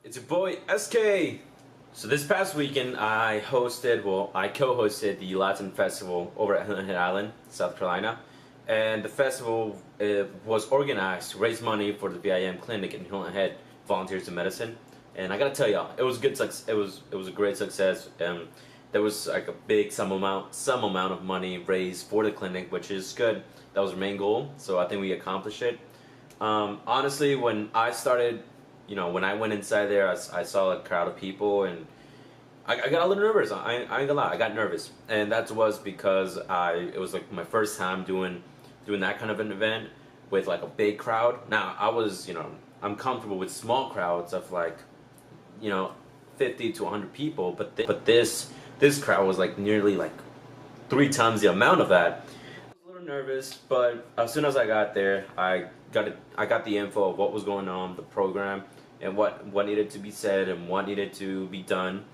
It's your boy SK. So this past weekend I co-hosted the Latin Festival over at Hilton Head Island, South Carolina. And the festival was organized to raise money for the VIM clinic in Hilton Head, Volunteers in Medicine. And I gotta tell y'all, it was good. It was a great success. There was like a big some amount of money raised for the clinic, which is good. That was our main goal, so I think we accomplished it. Honestly, when I started, when I went inside there, I saw a crowd of people, and I got a little nervous. I ain't gonna lie, I got nervous, and that was because it was like my first time doing that kind of an event with like a big crowd. Now I'm comfortable with small crowds of like 50 to 100 people, but this crowd was like nearly like 3 times the amount of that. I was a little nervous, but as soon as I got there, I got the info of what was going on, the program, and what needed to be said and what needed to be done,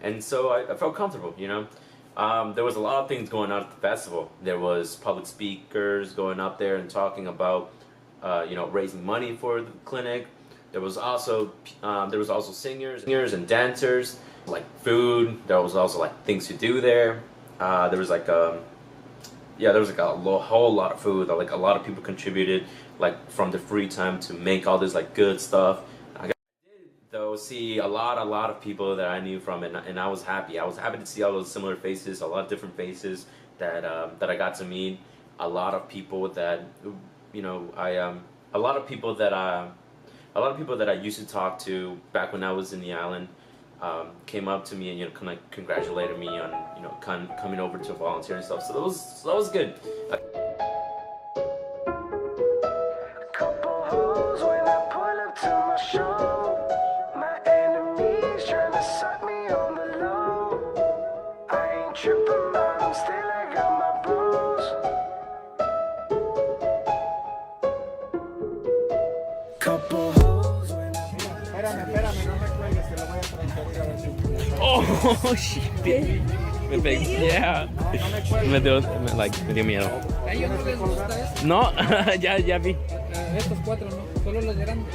and so I felt comfortable. There was a lot of things going on at the festival. There was public speakers going up there and talking about raising money for the clinic. There was also singers and dancers, like food. There was also like things to do there. There was like a whole lot of food. Like a lot of people contributed, like from the free time to make all this like good stuff. I did though see a lot of people that I knew from, and I was happy. I was happy to see all those similar faces, a lot of different faces that I got to meet. A lot of people that a lot of people that I used to talk to back when I was in the island came up to me and kind of congratulated me on coming over to volunteer and stuff. So that was good. Couple hoes when I pull up to my show. My enemies trying to suck me on the low. I ain't tripping, but I'm still I got my bros. Couple hoes when I Espérame, no me cuelgues, que lo voy a transferir a ver si... Oh shit! Me pegué. Yeah. Me dio miedo. ¿A ellos no les gusta eso? No, ya vi. Estos 4 no, solo los grandes.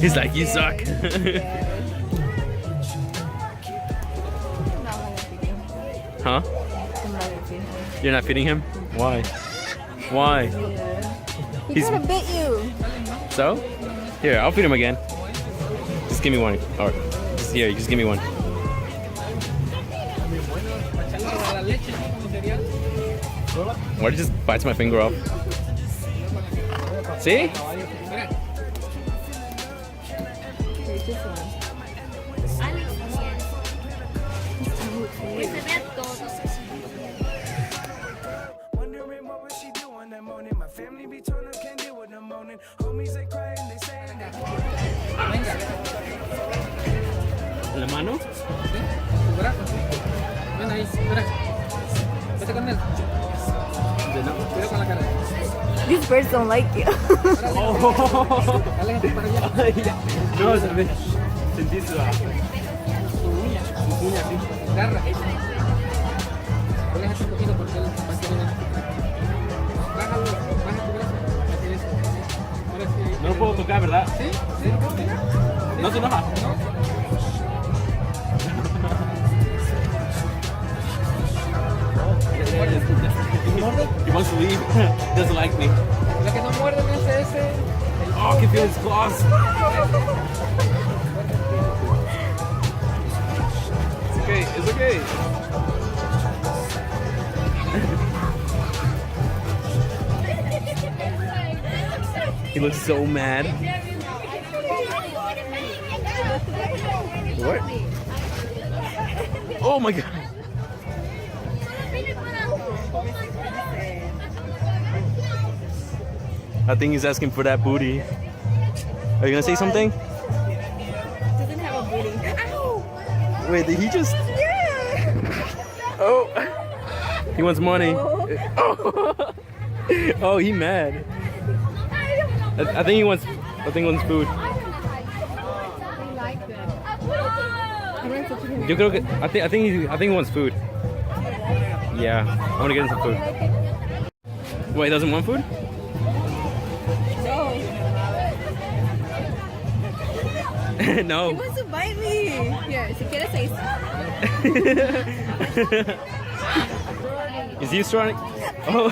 He's like, you suck. Huh? You're not feeding him? Why? Why? He could have bit you. So? Here, I'll feed him again. Just give me one. Or just give me one. Why did you just bite my finger off? See? wondering what was she doing that morning. My family be torn up, can't deal with the morning. Homies they cry and they say that. ¿La mano? ¿Sí? ¿Tu brazo? Ven ahí, mira. Vete con él. Cuidado con la cara. These birds don't like you. Aléjate para allá. No, sentí su Uña, sí. Garra. Aléjate un poquito porque él va a querer. Bájalo, baja tu brazo. Eso. Ahora sí. No lo puedo tocar, ¿verdad? ¿Sí? ¿Sí lo puedo tocar? No se enoja. ¿No? He wants to leave. Doesn't like me. La que no muerde no es ese. Oh, I can feel his claws. It's okay. It's okay. He looks so mad. What? Oh my god. I think he's asking for that booty. Are you gonna say something? Doesn't have a booty. Ow! Wait, did he just? Yeah. Oh, he wants money. Oh, oh, he mad. I think he wants. I think he wants food. Yo creo que. I think he wants food. Yeah, I want to get him some food. What, he doesn't want food? No. No. He wants to bite me. Here, si quieres say. Is he trying? Oh,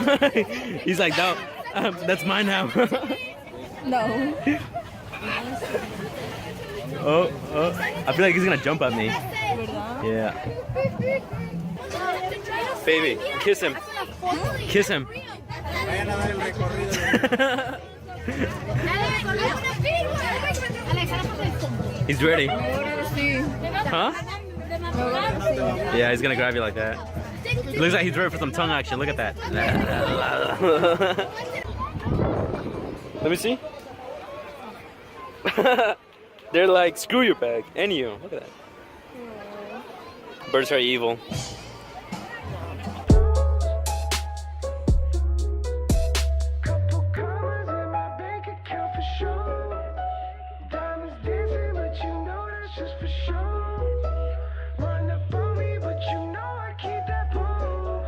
he's like, no, that's mine now. No. Oh, I feel like he's gonna jump at me. Yeah. Baby, kiss him. Kiss him. He's ready. Huh? Yeah, he's gonna grab you like that. It looks like he's ready for some tongue action. Look at that. Let me see. They're like, screw your bag. And you. Look at that. Birds are evil. Couple commas in my bank account for sure. Diamonds dancing, but you know that's just for sure. Run up on me, but you know I keep that pull.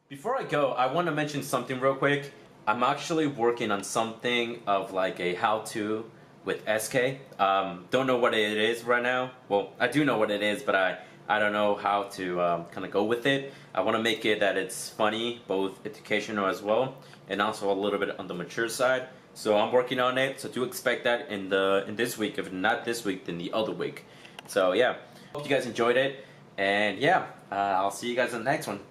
Before I go, I want to mention something real quick. I'm actually working on something of like a how-to with SK. Don't know what it is right now. Well, I do know what it is, but I don't know how to kind of go with it. I want to make it that it's funny, both educational as well, and also a little bit on the mature side. So I'm working on it. So do expect that in this week. If not this week, then the other week. So yeah, hope you guys enjoyed it, and yeah, I'll see you guys in the next one.